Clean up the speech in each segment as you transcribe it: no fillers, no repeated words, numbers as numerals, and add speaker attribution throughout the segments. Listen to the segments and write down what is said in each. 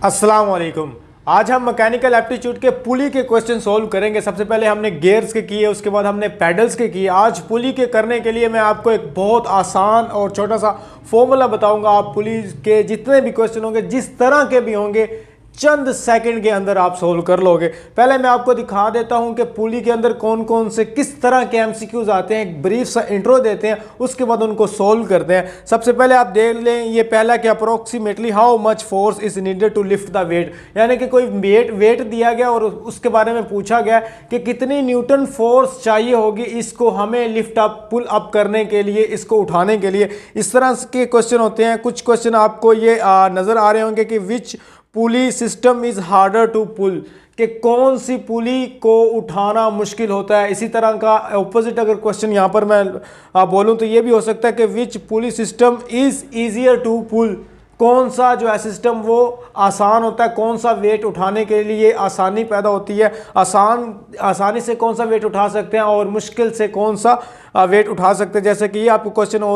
Speaker 1: अस्सलाम वालेकुम। आज हम मैकेनिकल एप्टीट्यूड के पुली के क्वेश्चन सोल्व करेंगे। सबसे पहले हमने गियर्स के किए, उसके बाद हमने पैडल्स के किए। आज पुली के करने के लिए मैं आपको एक बहुत आसान और छोटा सा फॉर्मूला बताऊंगा। आप पुली के जितने भी क्वेश्चन होंगे, जिस तरह के भी होंगे, चंद सेकंड के अंदर आप सोल्व कर लोगे। पहले मैं आपको दिखा देता हूं कि पुली के अंदर कौन कौन से किस तरह के एमसीक्यूज आते हैं। एक ब्रीफ सा इंट्रो देते हैं, उसके बाद उनको सोल्व करते हैं। सबसे पहले आप देख लें ये पहला कि approximately how much force is needed to lift the weight, यानी कि कोई वेट दिया गया और उसके बारे में पूछा गया कि कितनी न्यूटन फोर्स चाहिए होगी इसको हमें लिफ्ट अप पुल अप करने के लिए, इसको उठाने के लिए। इस तरह के क्वेश्चन होते हैं। कुछ क्वेश्चन आपको ये नजर आ रहे होंगे कि which pulley system is harder to pull, कि कौन सी पुली को उठाना मुश्किल होता है। इसी तरह का ऑपोजिट अगर क्वेश्चन यहाँ पर मैं बोलूँ तो ये भी हो सकता है कि which pulley system is easier to pull, कौन सा जो है सिस्टम वो आसान होता है, कौन सा वेट उठाने के लिए आसानी पैदा होती है, आसानी से कौन सा वेट उठा सकते हैं और मुश्किल से कौन सा वेट उठा सकते हैं। जैसे कि ये आपको क्वेश्चन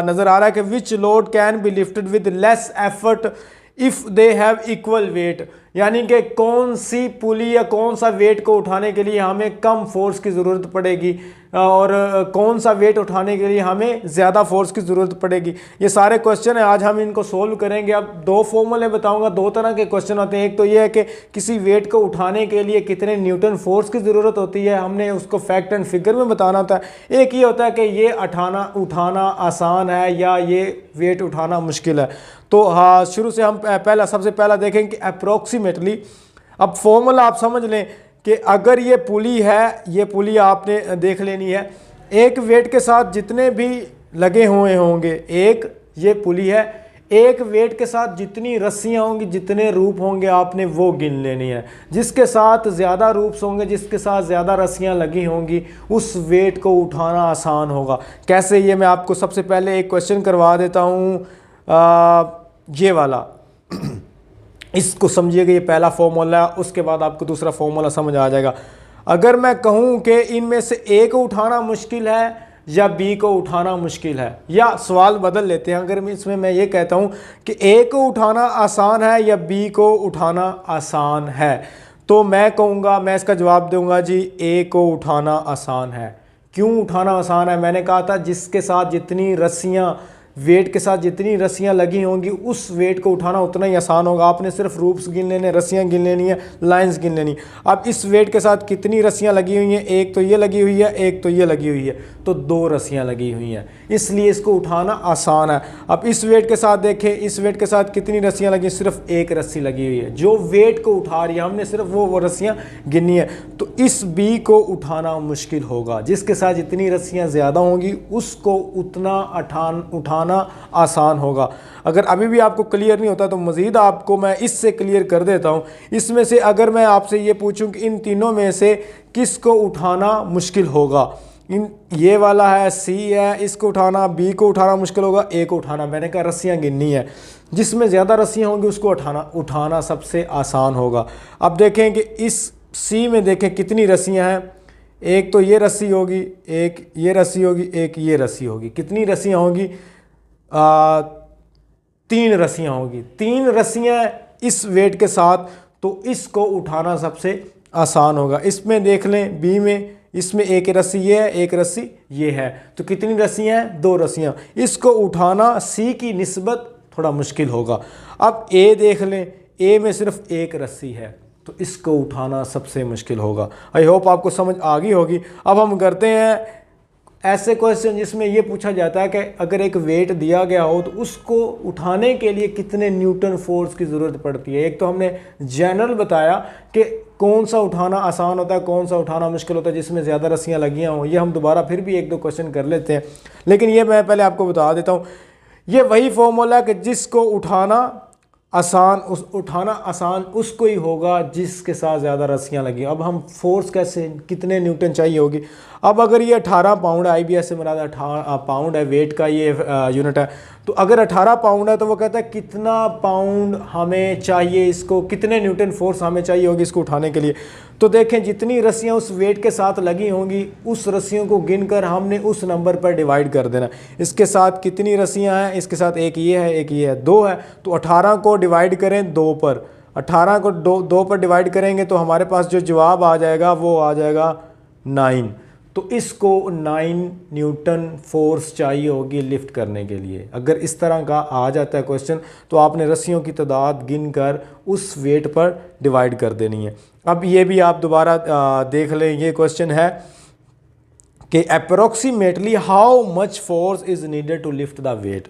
Speaker 1: नज़र आ रहा है कि which load can be lifted with less effort if they have equal weight, यानी कि कौन सी पुली या कौन सा वेट को उठाने के लिए हमें कम फोर्स की ज़रूरत पड़ेगी और कौन सा वेट उठाने के लिए हमें ज़्यादा फोर्स की ज़रूरत पड़ेगी। ये सारे क्वेश्चन हैं, आज हम इनको सोल्व करेंगे। अब दो फॉर्मूले बताऊंगा। दो तरह के क्वेश्चन होते हैं। एक तो ये है कि किसी वेट को उठाने के लिए कितने न्यूटन फोर्स की ज़रूरत होती है, हमने उसको फैक्ट एंड फिगर में बताना होता है। एक ये होता है कि ये उठाना आसान है या ये वेट उठाना मुश्किल है। तो हाँ, शुरू से हम सबसे पहला देखें कि अप्रोक्सीमेटली, अब फॉर्मूला आप समझ लें कि अगर ये पुली है, ये पुली आपने देख लेनी है। एक वेट के साथ जितने भी लगे हुए होंगे, एक ये पुली है, एक वेट के साथ जितनी रस्सियाँ होंगी, जितने रूप होंगे, आपने वो गिन लेनी है। जिसके साथ ज़्यादा रूप्स होंगे, जिसके साथ ज़्यादा रस्सियाँ लगी होंगी, उस वेट को उठाना आसान होगा। कैसे, ये मैं आपको सबसे पहले एक क्वेश्चन करवा देता हूँ। ये वाला इसको समझिएगा, ये पहला फॉर्मूला, उसके बाद आपको दूसरा फॉर्मूला समझ आ जाएगा। अगर मैं कहूँ कि इनमें से ए को उठाना मुश्किल है या बी को उठाना मुश्किल है, या सवाल बदल लेते हैं, अगर इसमें मैं ये कहता हूँ कि ए को उठाना आसान है या बी को उठाना आसान है, तो मैं कहूँगा, मैं इसका जवाब दूंगा जी ए को उठाना आसान है। क्यों उठाना आसान है? मैंने कहा था जिसके साथ जितनी रस्सियाँ, वेट के साथ जितनी रस्सियाँ लगी होंगी, उस वेट को उठाना उतना ही आसान होगा। आपने सिर्फ रूप्स गिन लेने, रस्सियाँ गिन लेनी है, लाइंस गिन लेनी। अब इस वेट के साथ कितनी रस्सियाँ लगी हुई हैं? एक तो ये लगी हुई है, एक तो ये लगी हुई है, तो दो रस्सियाँ लगी हुई हैं, इसलिए इसको उठाना आसान है। अब इस वेट के साथ देखें, इस वेट के साथ कितनी रस्सियाँ लगी? सिर्फ एक रस्सी लगी हुई है। जो वेट को उठा रही है, हमने सिर्फ वो रस्सियाँ गिनी है, तो इस बी को उठाना मुश्किल होगा। जिसके साथ जितनी रस्सियाँ ज़्यादा होंगी, उसको उतना उठाना आसान होगा। अगर अभी भी आपको क्लियर नहीं होता तो मज़ीद आपको मैं इससे क्लियर कर देता हूँ। इसमें से अगर मैं आपसे ये पूछूं कि इन तीनों में से किसको उठाना मुश्किल होगा, ये वाला है, सी है, इसको उठाना, बी को उठाना मुश्किल होगा, ए को उठाना, मैंने कहा रस्सियाँ गिननी है, जिसमें ज़्यादा रस्सियाँ होंगी उसको उठाना सबसे आसान होगा। अब देखें कि इस सी में देखें कितनी रस्सियाँ हैं। एक तो ये रस्सी होगी, एक ये रस्सी होगी, एक ये रस्सी होगी। कितनी रस्सियाँ होंगी? 3 रस्सियाँ होगी। 3 रस्सियाँ इस वेट के साथ, तो इसको उठाना सबसे आसान होगा। इसमें देख लें, बी में, इसमें एक रस्सी ये है, एक रस्सी ये है, तो कितनी रस्सियाँ हैं? 2 रस्सियाँ। इसको उठाना सी की निस्बत थोड़ा मुश्किल होगा। अब ए देख लें, ए में सिर्फ एक रस्सी है, तो इसको उठाना सबसे मुश्किल होगा। आई होप आपको समझ आ गई होगी। अब हम करते हैं ऐसे क्वेश्चन जिसमें ये पूछा जाता है कि अगर एक वेट दिया गया हो तो उसको उठाने के लिए कितने न्यूटन फोर्स की ज़रूरत पड़ती है। एक तो हमने जनरल बताया कि कौन सा उठाना आसान होता है, कौन सा उठाना मुश्किल होता है, जिसमें ज़्यादा रस्सियाँ लगियाँ हों। ये हम दोबारा फिर भी 1-2 क्वेश्चन कर लेते हैं, लेकिन ये मैं पहले आपको बता देता हूँ। ये वही फॉर्मूला कि जिसको उठाना आसान उसको ही होगा जिसके साथ ज़्यादा रस्सियाँ लगी। अब हम फोर्स कैसे, कितने न्यूटन चाहिए होगी। अब अगर ये 18 पाउंड, IBS से मुराद 18 पाउंड है, वेट का ये यूनिट है, तो अगर 18 पाउंड है तो वो कहता है कितना पाउंड हमें चाहिए, इसको कितने न्यूटन फोर्स हमें चाहिए होगी इसको उठाने के लिए। तो देखें जितनी रस्सियाँ उस वेट के साथ लगी होंगी, उस रस्सियों को गिनकर हमने उस नंबर पर डिवाइड कर देना। इसके साथ कितनी रस्सियाँ हैं? इसके साथ एक ये है, एक ये है, 2 है, तो 18 को डिवाइड करें 2 पर, 18 को दो पर डिवाइड करेंगे तो हमारे पास जो जवाब आ जाएगा वो आ जाएगा 9। तो इसको 9 न्यूटन फोर्स चाहिए होगी लिफ्ट करने के लिए। अगर इस तरह का आ जाता है क्वेश्चन तो आपने रस्सियों की तादाद गिनकर उस वेट पर डिवाइड कर देनी है। अब ये भी आप दोबारा देख लें, ये क्वेश्चन है कि approximately how much force is needed to lift the weight.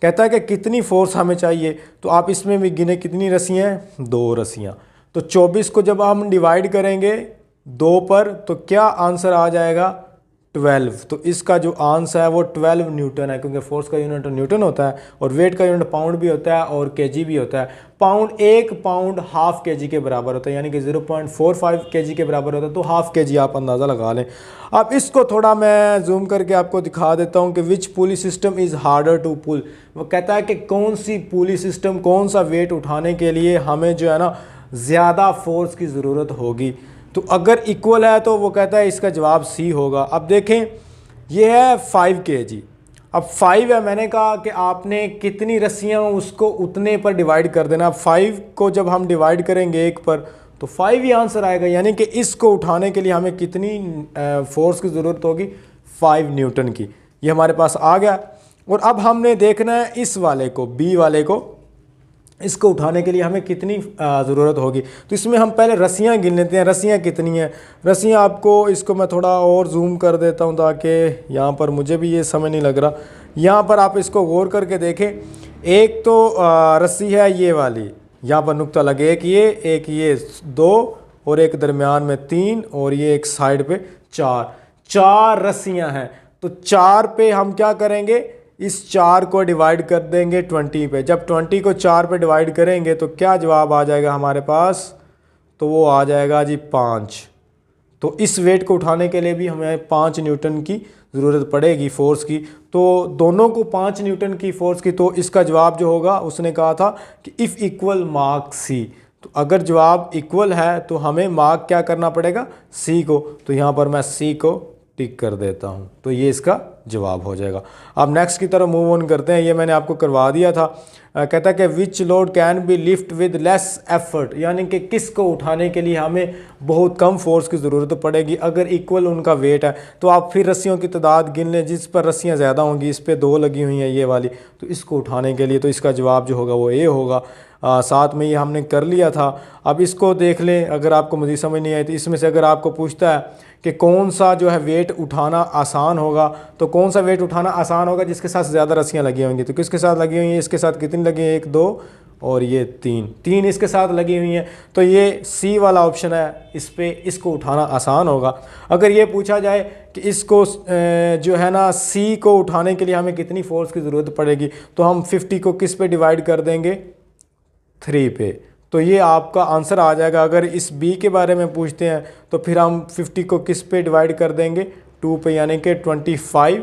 Speaker 1: कहता है कि कितनी फोर्स हमें चाहिए, तो आप इसमें भी गिने कितनी रस्सियाँ हैं, 2 रस्सियाँ। तो 24 को जब हम डिवाइड करेंगे 2 पर तो क्या आंसर आ जाएगा 12। तो इसका जो आंसर है वो 12 न्यूटन है, क्योंकि फोर्स का यूनिट न्यूटन होता है और वेट का यूनिट पाउंड भी होता है और केजी भी होता है। पाउंड 1 पाउंड हाफ केजी के बराबर होता है, यानी कि 0.45 केजी के बराबर होता है। तो हाफ केजी आप अंदाज़ा लगा लें। अब इसको थोड़ा मैं जूम करके आपको दिखा देता हूँ कि which pulley system is harder to pull. वो कहता है कि कौन सी पुली सिस्टम, कौन सा वेट उठाने के लिए हमें जो है ना ज़्यादा फोर्स की ज़रूरत होगी। तो अगर इक्वल है तो वो कहता है इसका जवाब सी होगा। अब देखें ये है 5 केजी। अब 5 है, मैंने कहा कि आपने कितनी रस्सियाँ उसको उतने पर डिवाइड कर देना। अब 5 को जब हम डिवाइड करेंगे 1 पर तो 5 ही आंसर आएगा, यानी कि इसको उठाने के लिए हमें कितनी फोर्स की ज़रूरत होगी, 5 न्यूटन की। ये हमारे पास आ गया। और अब हमने देखना है इस वाले को, बी वाले को, इसको उठाने के लिए हमें कितनी ज़रूरत होगी। तो इसमें हम पहले रस्सियाँ गिन लेते हैं, रस्सियाँ कितनी हैं। रस्सियाँ आपको, इसको मैं थोड़ा और जूम कर देता हूँ ताकि यहाँ पर मुझे भी ये समझ नहीं लग रहा। यहाँ पर आप इसको गौर करके देखें। एक तो रस्सी है ये वाली, यहाँ पर नुक्ता लगे, एक ये 2 और एक दरमियान में 3 और ये एक साइड पे 4 रस्सियाँ हैं। तो 4 पे हम क्या करेंगे, इस 4 को डिवाइड कर देंगे 20 पे। जब 20 को 4 पे डिवाइड करेंगे तो क्या जवाब आ जाएगा हमारे पास, तो वो आ जाएगा जी 5। तो इस वेट को उठाने के लिए भी हमें 5 न्यूटन की ज़रूरत पड़ेगी फोर्स की। तो दोनों को 5 न्यूटन की फोर्स की। तो इसका जवाब जो होगा, उसने कहा था कि इफ़ इक्वल मार्क सी। तो अगर जवाब इक्वल है तो हमें मार्क क्या करना पड़ेगा, सी को। तो यहाँ पर मैं सी को टिक कर देता हूँ, तो ये इसका जवाब हो जाएगा। अब नेक्स्ट की तरफ मूव ऑन करते हैं। ये मैंने आपको करवा दिया था। कहता है कि which load can be lift with less effort, यानी कि किसको उठाने के लिए हमें बहुत कम फोर्स की ज़रूरत पड़ेगी। अगर इक्वल उनका वेट है तो आप फिर रस्सियों की तादाद गिन लें, जिस पर रस्सियाँ ज़्यादा होंगी, इस पर 2 लगी हुई हैं ये वाली, तो इसको उठाने के लिए तो इसका जवाब जो होगा वो ए होगा। साथ में ये हमने कर लिया था। अब इसको देख लें, अगर आपको मज़ीद समझ नहीं आई तो इसमें से अगर आपको पूछता है कि कौन सा जो है वेट उठाना आसान होगा, तो कौन सा वेट उठाना आसान होगा जिसके साथ ज़्यादा रस्सियाँ लगी होंगी। तो किसके साथ लगी हुई हैं, इसके साथ कितनी लगी हैं, 1 2 और ये 3 इसके साथ लगी हुई हैं। तो ये सी वाला ऑप्शन है, इस पे इसको उठाना आसान होगा। अगर ये पूछा जाए कि इसको जो है ना सी को उठाने के लिए हमें कितनी फोर्स की ज़रूरत पड़ेगी, तो हम 50 को किस पे डिवाइड कर देंगे, 3 पे। तो ये आपका आंसर आ जाएगा। अगर इस बी के बारे में पूछते हैं तो फिर हम 50 को किस पे डिवाइड कर देंगे, 2 पे, यानी कि 25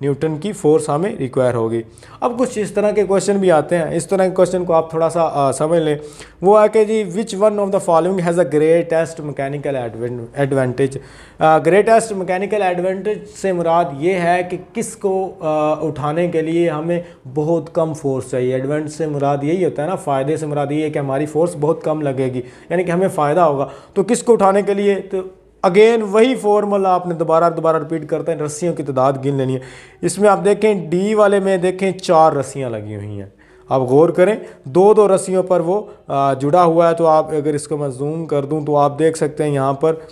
Speaker 1: न्यूटन की फोर्स हमें रिक्वायर होगी। अब कुछ इस तरह के क्वेश्चन भी आते हैं। इस तरह के क्वेश्चन को आप थोड़ा सा समझ लें। वो है कि जी which one of the following has a greatest mechanical advantage. Greatest mechanical advantage से मुराद ये है कि किसको उठाने के लिए हमें बहुत कम फोर्स चाहिए। एडवांटेज से मुराद यही होता है ना, फ़ायदे से मुराद ये है कि हमारी फोर्स बहुत कम लगेगी, यानी कि हमें फ़ायदा होगा। तो किसको उठाने के लिए, तो अगेन वही फॉर्मूला आपने दोबारा रिपीट करते हैं, रस्सियों की तादाद गिन लेनी है। इसमें आप देखें डी वाले में देखें 4 रस्सियाँ लगी हुई हैं। आप गौर करें, 2 रस्सियों पर वो जुड़ा हुआ है। तो आप अगर इसको मैं जूम कर दूं तो आप देख सकते हैं यहाँ पर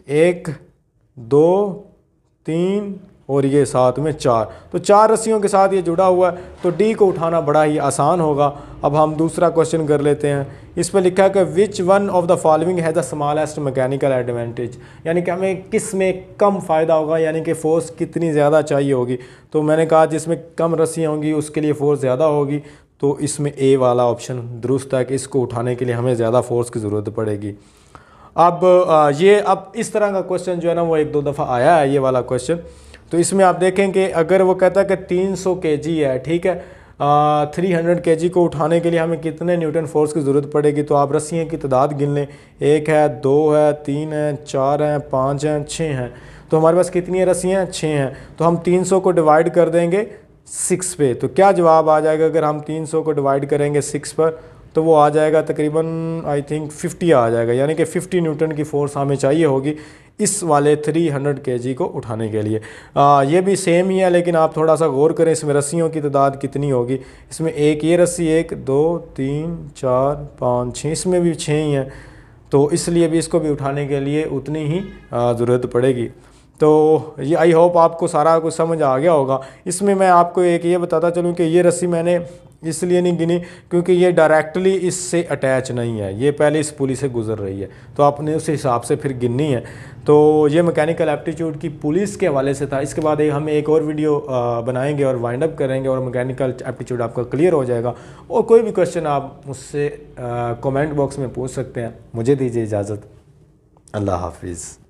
Speaker 1: 1 2 3 और ये साथ में 4। तो 4 रस्सियों के साथ ये जुड़ा हुआ है, तो डी को उठाना बड़ा ही आसान होगा। अब हम दूसरा क्वेश्चन कर लेते हैं। इस पर लिखा है कि विच one of the following has the smallest mechanical advantage, यानी कि हमें किस में कम फ़ायदा होगा, यानी कि फ़ोर्स कितनी ज़्यादा चाहिए होगी। तो मैंने कहा जिसमें कम रस्सियाँ होंगी उसके लिए फ़ोर्स ज़्यादा होगी। तो इसमें ए वाला ऑप्शन दुरुस्त है कि इसको उठाने के लिए हमें ज़्यादा फोर्स की ज़रूरत पड़ेगी। अब इस तरह का क्वेश्चन जो है ना वो 1-2 दफ़ा आया है ये वाला क्वेश्चन। तो इसमें आप देखें कि अगर वो कहता है कि 300 केजी है, ठीक है, 300 केजी को उठाने के लिए हमें कितने न्यूटन फोर्स की ज़रूरत पड़ेगी। तो आप रस्सियों की तादाद गिन लें, 1 है, 2 है, 3 है, 4 है, 5 हैं, 6 हैं। तो हमारे पास कितनी रस्सियाँ हैं, 6 हैं। तो हम 300 को डिवाइड कर देंगे 6 पे। तो क्या जवाब आ जाएगा अगर हम 300 को डिवाइड करेंगे 6 पर, तो वो आ जाएगा तकरीबन आई थिंक 50 आ जाएगा, यानी कि 50 न्यूटन की फ़ोर्स हमें चाहिए होगी इस वाले 300 केजी को उठाने के लिए। ये भी सेम ही है, लेकिन आप थोड़ा सा गौर करें इसमें रस्सियों की तादाद कितनी होगी। इसमें एक ये रस्सी 1 2 3 4 5 6, इसमें भी 6 ही हैं, तो इसलिए भी इसको भी उठाने के लिए उतनी ही ज़रूरत पड़ेगी। तो ये आई होप आपको सारा कुछ समझ आ गया होगा। इसमें मैं आपको एक ये बताता चलूँ कि ये रस्सी मैंने इसलिए नहीं गिनी क्योंकि ये डायरेक्टली इससे अटैच नहीं है, ये पहले इस पुली से गुजर रही है, तो आपने उस हिसाब से फिर गिननी है। तो ये मैकेनिकल एप्टीट्यूड की पुलिस के हवाले से था। इसके बाद हम एक और वीडियो बनाएंगे और वाइंड अप करेंगे और मैकेनिकल एप्टीट्यूड आपका क्लियर हो जाएगा। और कोई भी क्वेश्चन आप मुझसे कमेंट बॉक्स में पूछ सकते हैं। मुझे दीजिए इजाज़त। अल्लाह हाफिज़।